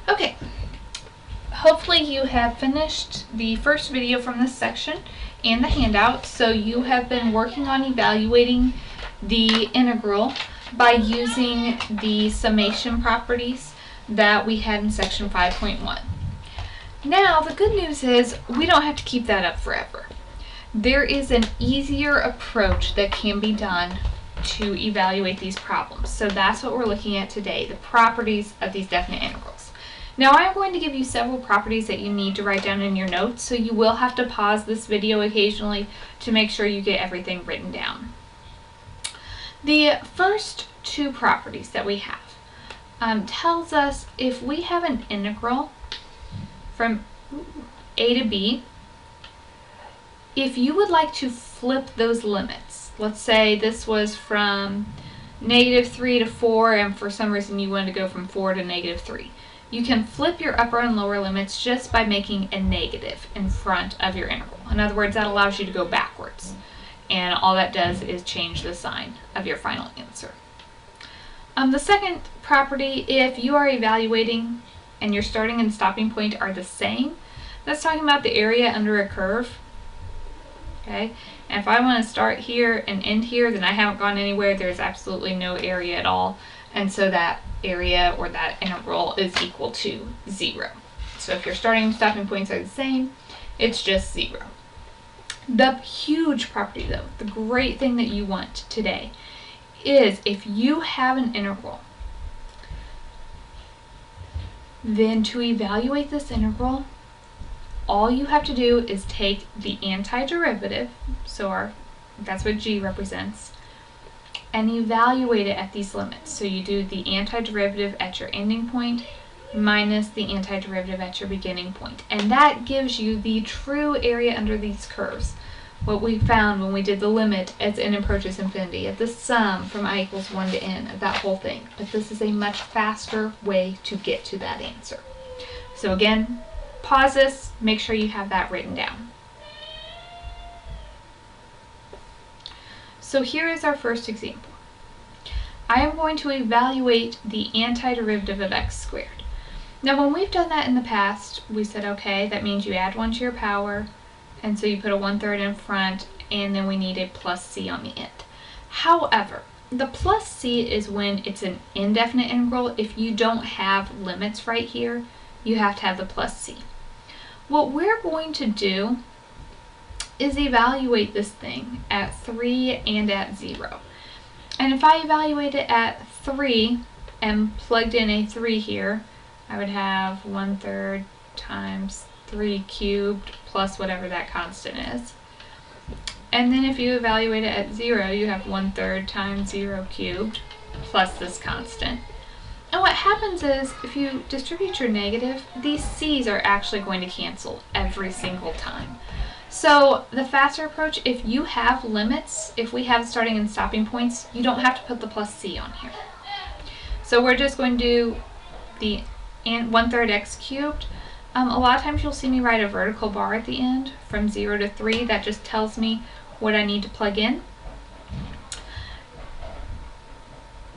Okay, hopefully you have finished the first video from this section and the handout, so you have been working on evaluating the integral by using the summation properties that we had in section 5.1. Now, the good news is we don't have to keep that up forever. There is an easier approach that can be done to evaluate these problems. So that's what we're looking at today, the properties of these definite integrals. Now I'm going to give you several properties that you need to write down in your notes, so you will have to pause this video occasionally to make sure you get everything written down. The first two properties that we have tells us if we have an integral from a to b, if you would like to flip those limits, let's say this was from -3 to 4 and for some reason you wanted to go from 4 to -3. You can flip your upper and lower limits just by making a negative in front of your integral. In other words, that allows you to go backwards. And all that does is change the sign of your final answer. The second property, if you are evaluating and your starting and stopping point are the same, that's talking about the area under a curve. Okay, and if I want to start here and end here, then I haven't gone anywhere. There's absolutely no area at all, and so that area or that integral is equal to 0. So if your starting and stopping points are the same, it's just 0. The huge property though, the great thing that you want today, is if you have an integral, then to evaluate this integral, all you have to do is take the antiderivative, so that's what g represents, and evaluate it at these limits. So you do the antiderivative at your ending point minus the antiderivative at your beginning point. And that gives you the true area under these curves. What we found when we did the limit as n approaches infinity, at the sum from I equals 1 to n, of that whole thing. But this is a much faster way to get to that answer. So again, pause this, make sure you have that written down. So here is our first example. I am going to evaluate the antiderivative of x squared. Now when we've done that in the past, we said, okay, that means you add 1 to your power, and so you put a 1/3 in front, and then we need a plus c on the end. However, the plus c is when it's an indefinite integral. If you don't have limits right here, you have to have the plus c. What we're going to do is evaluate this thing at 3 and at 0. And if I evaluate it at 3 and plugged in a 3 here, I would have 1/3 times 3 cubed plus whatever that constant is. And then if you evaluate it at 0, you have 1/3 times 0 cubed plus this constant. And what happens is, if you distribute your negative, these c's are actually going to cancel every single time. So the faster approach, if you have limits, if we have starting and stopping points, you don't have to put the plus c on here. So we're just going to do the 1/3 x cubed. A lot of times you'll see me write a vertical bar at the end from 0 to 3. That just tells me what I need to plug in.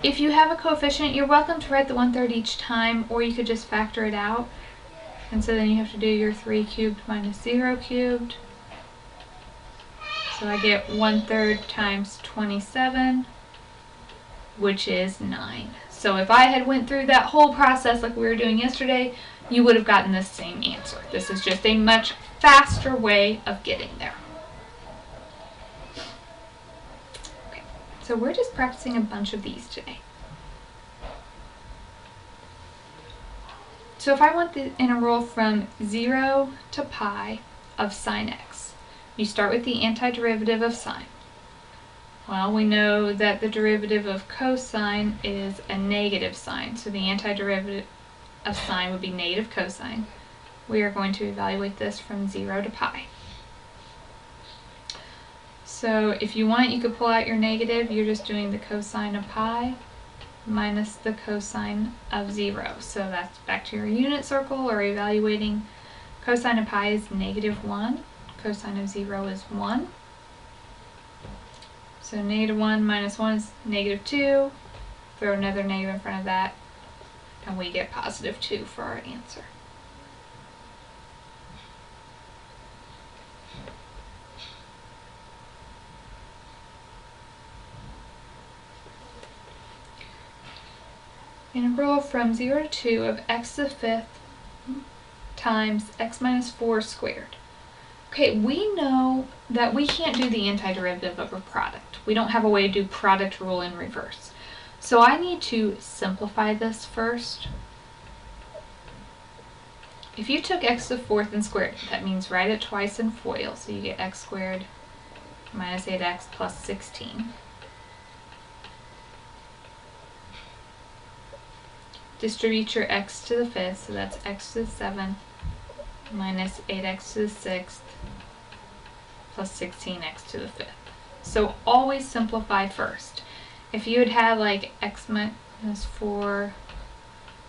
If you have a coefficient, you're welcome to write the 1/3 each time, or you could just factor it out. And so then you have to do your 3 cubed minus 0 cubed. So I get 1/3 times 27, which is 9. So if I had went through that whole process like we were doing yesterday, you would have gotten the same answer. This is just a much faster way of getting there. Okay, so we're just practicing a bunch of these today. So if I want the integral from 0 to pi of sine x, you start with the antiderivative of sine. Well, we know that the derivative of cosine is a negative sign, so the antiderivative of sine would be negative cosine. We are going to evaluate this from 0 to pi. So if you want, you could pull out your negative. You're just doing the cosine of pi minus the cosine of 0. So that's back to your unit circle, or evaluating. Cosine of pi is -1. Cosine of 0 is 1. So -1 minus 1 is -2. Throw another negative in front of that. and we get positive 2 for our answer. Integral from 0 to 2 of x to the 5th times x minus 4 squared. Okay, we know that we can't do the antiderivative of a product. We don't have a way to do product rule in reverse. So I need to simplify this first. If you took x to the 4th and squared it, that means write it twice in FOIL. So you get x squared minus 8x plus 16. Distribute your x to the 5th, so that's x to the 7th minus 8x to the 6th plus 16x to the 5th. So always simplify first. If you had had like x minus 4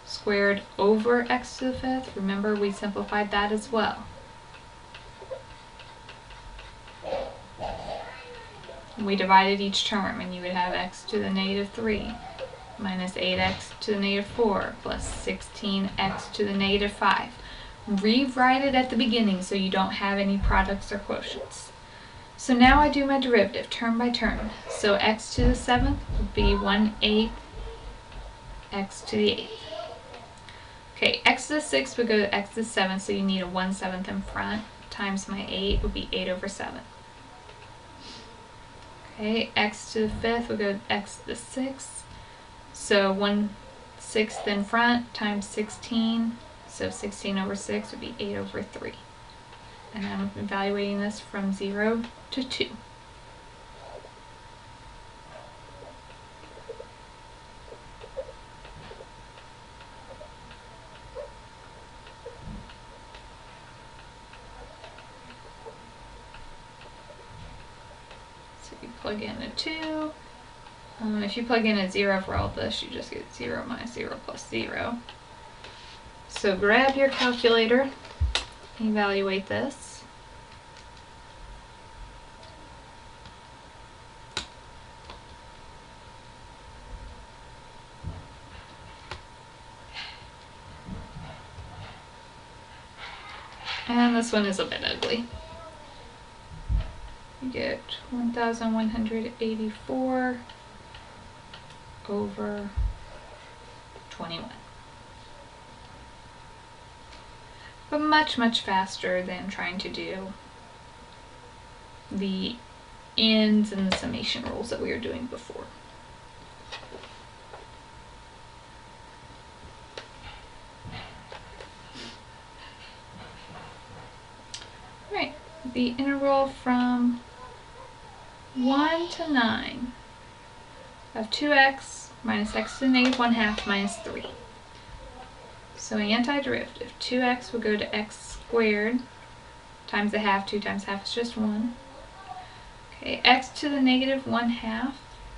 squared over x to the 5th, remember we simplified that as well. We divided each term and you would have x to the negative 3 minus 8x to the negative 4 plus 16x to the negative 5. Rewrite it at the beginning so you don't have any products or quotients. So now I do my derivative term by term. So x to the 7th would be 1/8 x to the 8th. Okay, x to the 6th would go to x to the 7th, so you need a 1/7 in front, times my 8 would be 8 over 7. Okay, x to the 5th would go to x to the 6th, so 1/6 in front times 16, so 16 over 6 would be 8 over 3. And I'm evaluating this from 0 to 2. So you plug in a 2. If you plug in a 0 for all of this, you just get 0 minus 0 plus 0. So grab your calculator, evaluate this. And this one is a bit ugly. You get 1,184 over 21. But much, much faster than trying to do the ends and the summation rules that we were doing before. Right, the integral from 1 to 9 of 2x minus x to the negative 1/2 minus 3. So antiderivative, 2x will go to x squared times a half. 2 times half is just 1. Okay, x to the negative 1/2.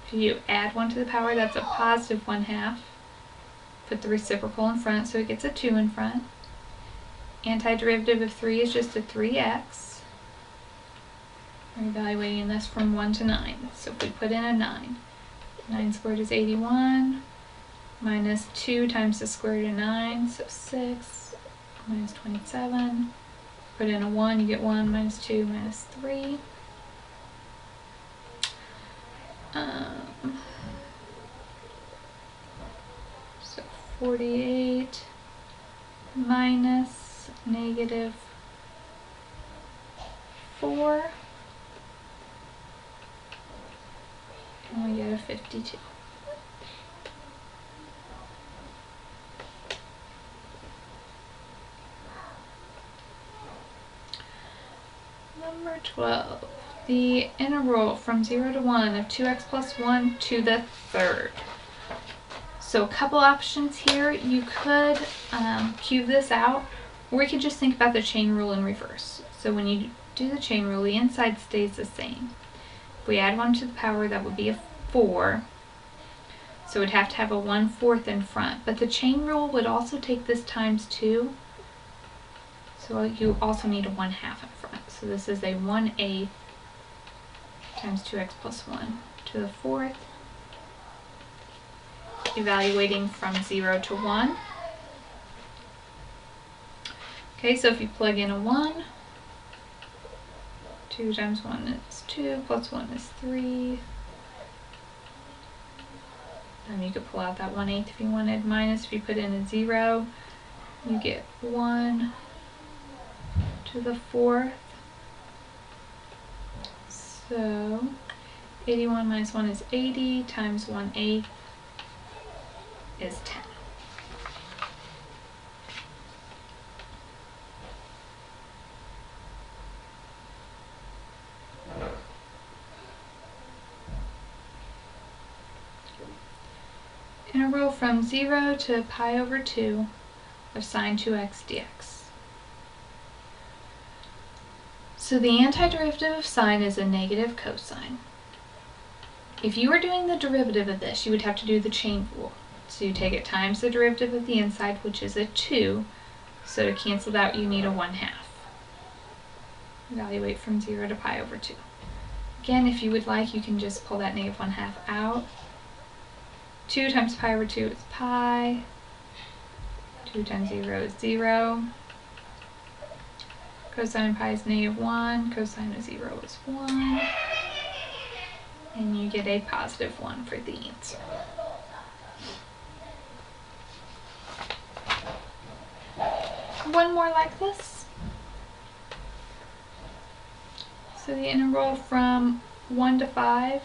If you add 1 to the power, that's a positive 1/2. Put the reciprocal in front, so it gets a 2 in front. Antiderivative of 3 is just a 3x. We're evaluating this from 1 to 9. So if we put in a 9, 9 squared is 81. Minus 2 times the square root of 9, so 6, minus 27. Put in a 1, you get 1, minus 2, minus 3. So 48 minus negative 4, and we get a 52. Number 12, the integral from 0 to 1 of 2x plus 1 to the 3rd. So a couple options here. You could cube this out, or you could just think about the chain rule in reverse. So when you do the chain rule, the inside stays the same. If we add 1 to the power, that would be a 4. So we'd have to have a 1/4 in front. But the chain rule would also take this times 2. So you also need a 1/2 in front. So this is a 1/8 times 2x plus 1 to the 4th evaluating from 0 to 1. Okay, so if you plug in a 1, 2 times 1 is 2, plus 1 is 3. And you could pull out that 1/8 if you wanted. Minus, if you put in a 0, you get 1 to the 4th. So 81 minus 1 is 80, times 1/8 is 10. Integral from 0 to pi over 2 of sine 2x dx. So the antiderivative of sine is a negative cosine. If you were doing the derivative of this, you would have to do the chain rule. So you take it times the derivative of the inside, which is a 2. So to cancel that, you need a 1/2. Evaluate from 0 to pi over 2. Again, if you would like, you can just pull that negative 1/2 out. 2 times pi over 2 is pi. 2 times 0 is 0. Cosine of pi is -1. Cosine of 0 is 1. And you get a positive 1 for the answer. One more like this. So the integral from 1 to 5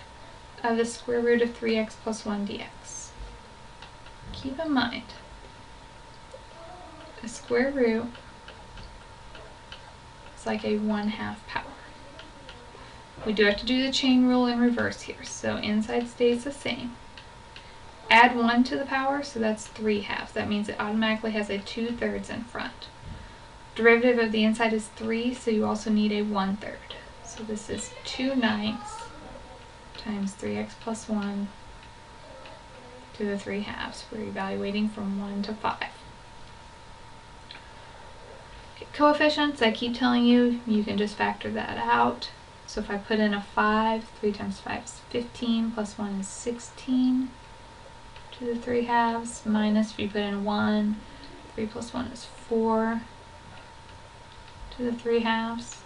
of the square root of 3x plus 1 dx. Keep in mind, a square root is like a 1/2 power. We do have to do the chain rule in reverse here, so inside stays the same. Add 1 to the power, so that's 3/2. That means it automatically has a 2/3 in front. Derivative of the inside is 3, so you also need a 1/3. So this is 2/9 times 3x plus 1 to the 3/2. We're evaluating from 1 to 5. Okay, coefficients, I keep telling you, you can just factor that out. So if I put in a 5, 3 times 5 is 15, plus 1 is 16 to the 3/2, minus if you put in 1, 3 plus 1 is 4 to the 3/2.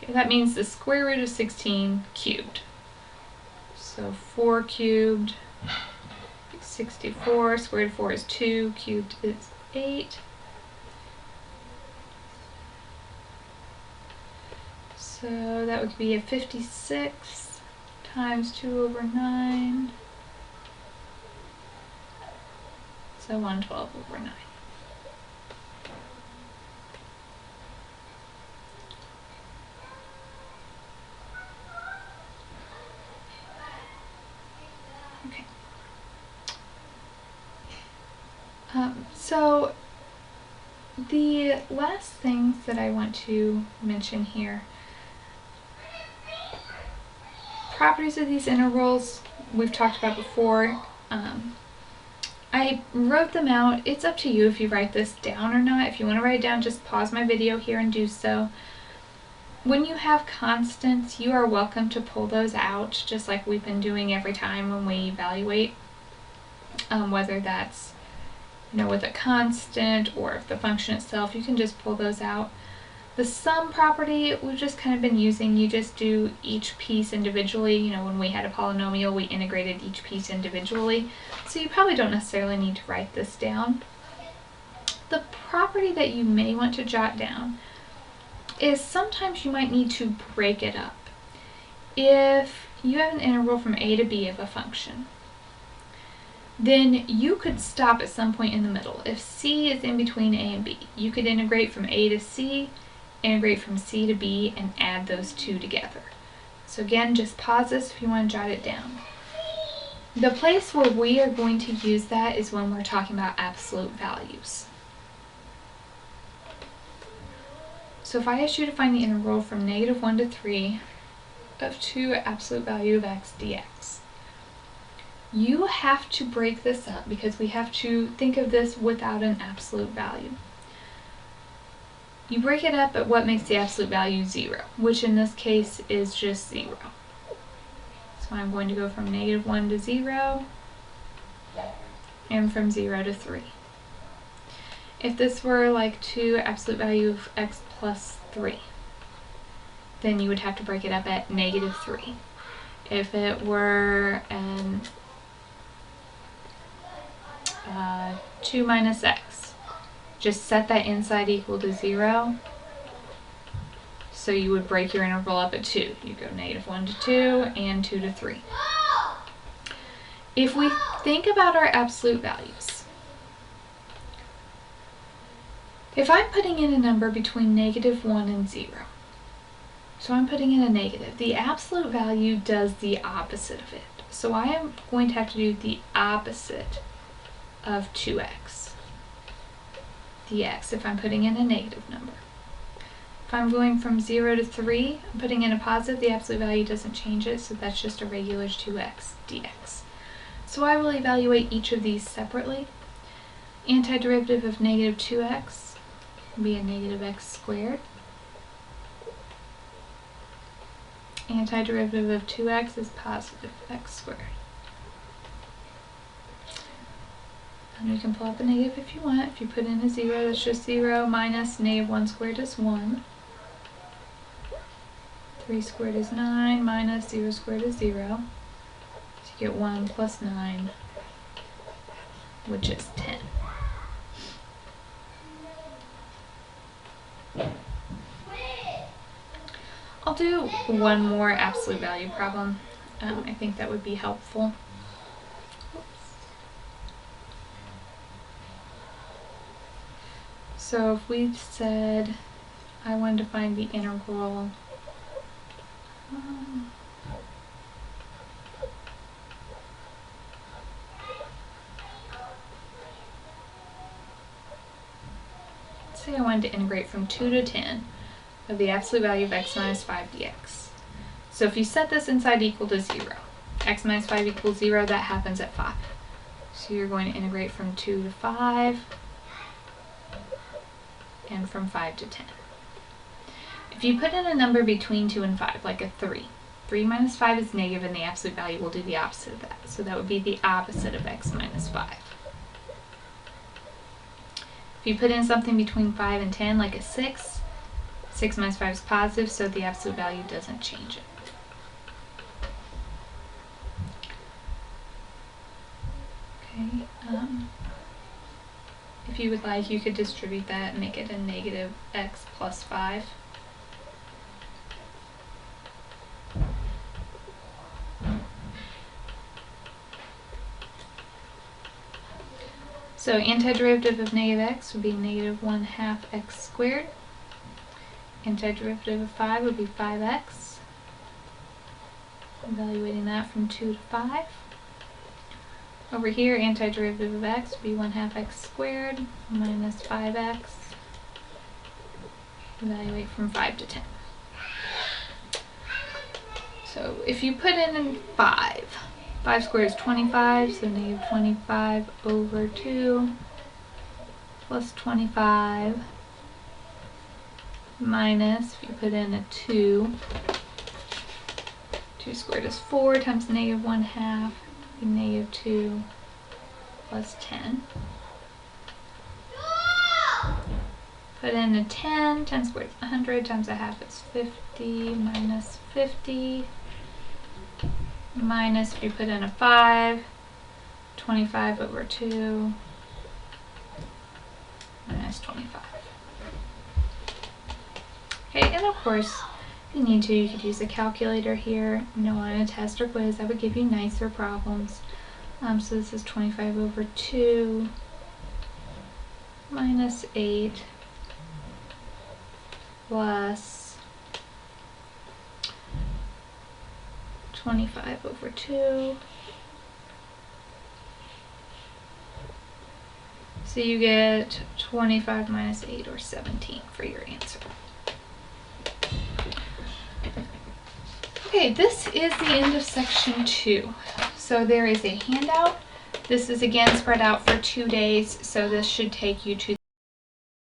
Okay, that means the square root of 16 cubed. So 4 cubed is 64, square root of 4 is 2, cubed is 8. So that would be a 56 times 2 over 9. So 112 over 9. Okay. So the last things that I want to mention here, properties of these integrals we've talked about before. I wrote them out. It's up to you if you write this down or not. If you want to write it down, just pause my video here and do so. When you have constants, you are welcome to pull those out, just like we've been doing every time when we evaluate, whether that's with a constant or if the function itself, you can just pull those out. The sum property we've just kind of been using. You just do each piece individually. When we had a polynomial, we integrated each piece individually. So you probably don't necessarily need to write this down. The property that you may want to jot down is sometimes you might need to break it up. If you have an integral from a to b of a function, then you could stop at some point in the middle. If c is in between a and b, you could integrate from a to c, integrate from c to b, and add those two together. So again, just pause this if you want to jot it down. The place where we are going to use that is when we're talking about absolute values. So if I ask you to find the integral from -1 to 3 of 2 absolute value of x dx, you have to break this up because we have to think of this without an absolute value. You break it up at what makes the absolute value 0, which in this case is just 0. So I'm going to go from -1 to 0 and from 0 to 3. If this were like to absolute value of x plus 3, then you would have to break it up at -3. If it were 2 minus x, just set that inside equal to 0. So you would break your interval up at 2. You go -1 to 2 and 2 to 3. If we think about our absolute values, if I'm putting in a number between -1 and 0, so I'm putting in a negative, the absolute value does the opposite of it. So I am going to have to do the opposite of 2x, dx, if I'm putting in a negative number. If I'm going from 0 to 3, I'm putting in a positive, the absolute value doesn't change it, so that's just a regular 2x dx. So I will evaluate each of these separately. Antiderivative of -2x will be a -x squared. Antiderivative of 2x is positive x squared. And you can pull out the negative if you want. If you put in a 0, that's just 0 minus -1 squared is 1. 3 squared is 9 minus 0 squared is 0. So you get 1 plus 9, which is 10. I'll do one more absolute value problem. I think that would be helpful. So if we said I wanted to find the integral let's say I wanted to integrate from 2 to 10 of the absolute value of x minus 5 dx. So if you set this inside equal to 0, x minus 5 equals 0, that happens at 5. So you're going to integrate from 2 to 5 and from 5 to 10. If you put in a number between 2 and 5, like a 3, 3 minus 5 is negative and the absolute value will do the opposite of that. So that would be the opposite of x minus 5. If you put in something between 5 and 10, like a 6, 6 minus 5 is positive, so the absolute value doesn't change it. Okay, if you would like, you could distribute that and make it a negative x plus 5. So antiderivative of negative x would be negative 1/2 x squared. Antiderivative of 5 would be 5x. Evaluating that from 2 to 5. Over here, antiderivative of x would be 1/2 x squared minus 5x. Evaluate from 5 to 10. So if you put in 5, 5 squared is 25, so negative 25 over 2 plus 25 minus, if you put in a 2, 2 squared is 4 times negative 1/2, negative 2 plus 10. Put in a 10, 10 squared is 100 times 1/2 is 50 minus 50. Minus, if you put in a 5, 25 over 2 minus 25. Okay, and of course, if you need to, you could use a calculator here. You know, on a test or quiz, that would give you nicer problems. So this is 25 over 2 minus 8 plus 25 over 2. So you get 25 minus 8, or 17, for your answer. Okay, this is the end of section 2. So there is a handout. This is again spread out for 2 days, so this should take you to